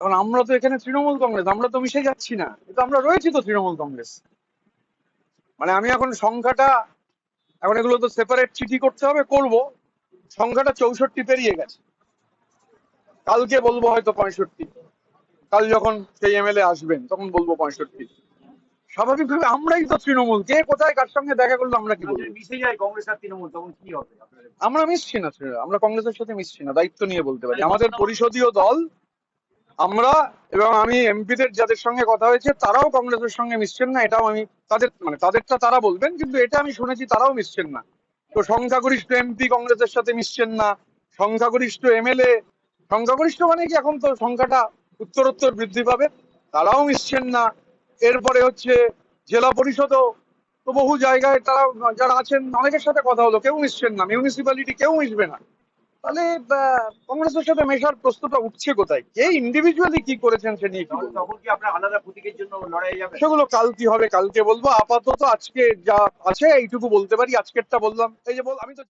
কারণ আমরা তো এখানে তৃণমূল কংগ্রেস, আমরা তো মিশে যাচ্ছি না, কিন্তু আমরা রয়েছি তো তৃণমূল কংগ্রেস। মানে আমি এখন সংখ্যাটা, এখন এগুলো তো সেপারেট চিঠি করতে হবে, করব। সংখ্যাটা 64 পেরিয়ে গেছে, কালকে বলবো হয়তো 65। কাল যখন সেই এমএলএ আসবেন তখন বলবো 65। স্বাভাবিকভাবে আমরাই তো তৃণমূল, কে কোথায় কার সঙ্গে দেখা করলো আমরা কি বলবো? মিশে যায় কংগ্রেস আর তৃণমূল, তখন কি হবে আপনাদের? আমরা মিশছি না, আমরা কংগ্রেসের সাথে মিশছি না, দায়িত্ব নিয়ে বলতে পারি। আমাদের পরিষদীয় দল, আমরা এবং আমি এমপিদের যাদের সঙ্গে কথা হয়েছে তারাও কংগ্রেসের সঙ্গে মিশছেন না, এটাও আমি তাদের, মানে তাদেরটা তারা বলবেন, কিন্তু এটা আমি শুনেছি তারাও মিশছেন না। তো সংখ্যাগরিষ্ঠ এমপি কংগ্রেসের সাথে মিশছেন না, সংখ্যাগরিষ্ঠ এমএলএ, সংখ্যাগরিষ্ঠ মানে কি এখন তো সংখ্যাটা উত্তরোত্তর বৃদ্ধি পাবে, তারাও মিশছেন না। এরপরে হচ্ছে জেলা পরিষদও তো বহু জায়গায় তারা যারা আছেন অনেকের সাথে কথা হলো, কেউ মিশছেন না, মিউনিসিপ্যালিটি কেউ মিশবে না। তাহলে কংগ্রেসের সাথে মেশার প্রশ্নটা উঠছে কোথায়? কে ইন্ডিভিজুয়ালি কি করেছেন সে নিয়ে কি বলবো? তখন কি আপনার আলাদা প্রতীকের জন্য লড়াই যাবে? সেগুলো কাল কি হবে কালকে বলবো, আপাতত আজকে যা আছে এইটুকু বলতে পারি, আজকেরটা বললাম। এই যে আমি তো